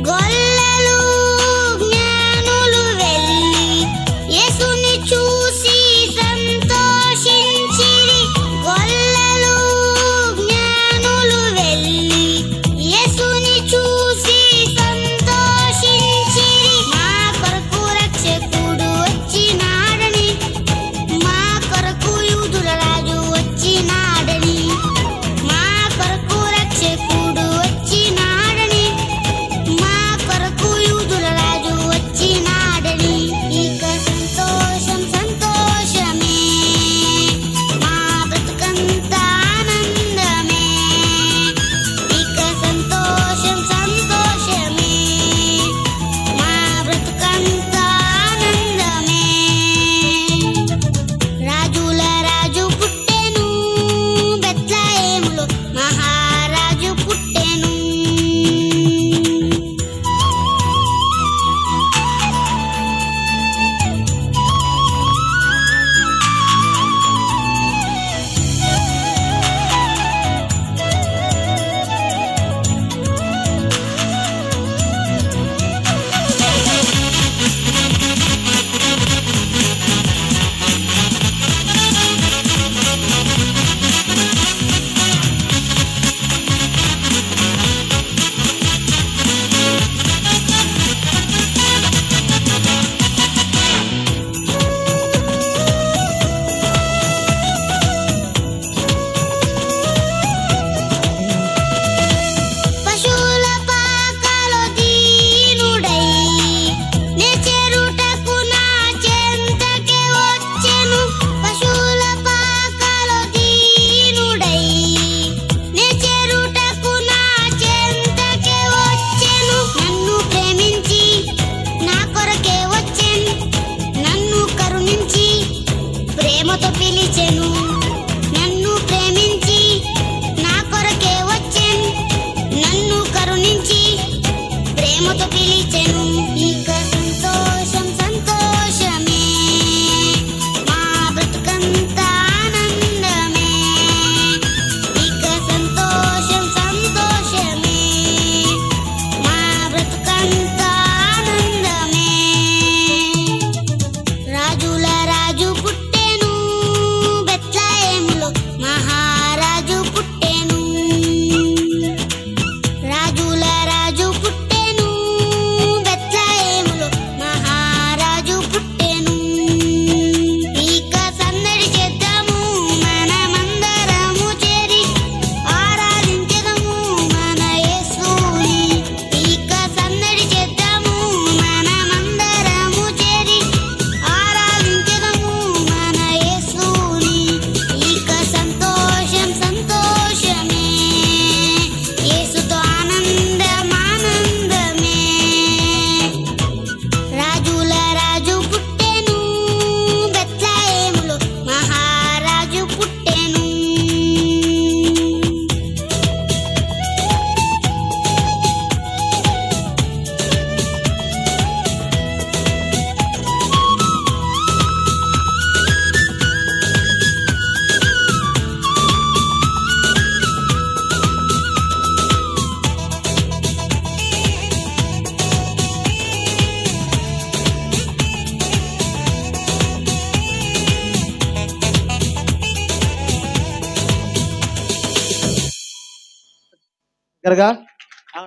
గొల్లలు జ్ఞానులు వెళ్ళి యేసుని చూసి సంతోషించిరి. గొల్లలు జ్ఞానులు వెళ్ళి యేసుని చూసి సంతోషించిరి. మా కొరకు రక్షకుడు వచ్చినాడని, మా కొరకు యూదుల రాజు వచ్చినాడని, మా కొరకు రక్షకుడు వచ్చినాడని, మా కొరకు యూదుల రాజు వచ్చినాడని. ఇక సంతోషం సంతోషమే, మా బ్రతుకంతా ఆనందమే. ఇక సంతోషం సంతోషమే, మా బ్రతుకంతా ఆనందమే. రాజుల రాజు పుట్టెను, బెత్లెహేములో మహారాజు పుట్టెను. పశువుల పాకలో దీనుడై నే చేరుటకు నా చెంతకే వచ్చెను. పశువుల పాకలో దీనుడై నే చేరుటకు నా చెంతకే వచ్చెను. నన్ను ప్రేమించి నా కొరకే వచ్చెను, నన్ను కరుణించి ప్రేమతో పిలిచెను. నన్ను ప్రేమించి నా కొరకే వచ్చెను, నన్ను కరుణించి ప్రేమతో పిలిచెను. ఇక సంతోషం సంతోషమే, మా బ్రతుకంతా ఆనందమే. ఇక సంతోషం సంతోషమే, మా బ్రతుకంతా ఆనందమే. రాజుల రాజు పుట్టెను, బెత్లెహేములో మహారాజు పుట్టెను. రాజుల రాజు పుట్టెను, బెత్లెహేములో మహారాజు పుట్టెను. ఇక సందడి చేద్దాము మనమందరము చేరి, ఆరాధించెదము మన యేసుని. ఇక సందడి చేద్దాము మనమందరము చేరి, ఆరాధించెదము మన యేసుని. ఇక సంతోషం సంతోషమే, యేసుతో ఆనందం ఆనందమే. రాజుల రాజు పుట్టెను, బెత్లెహేములో మహారాజు పుట్టెను. దగ్గరగా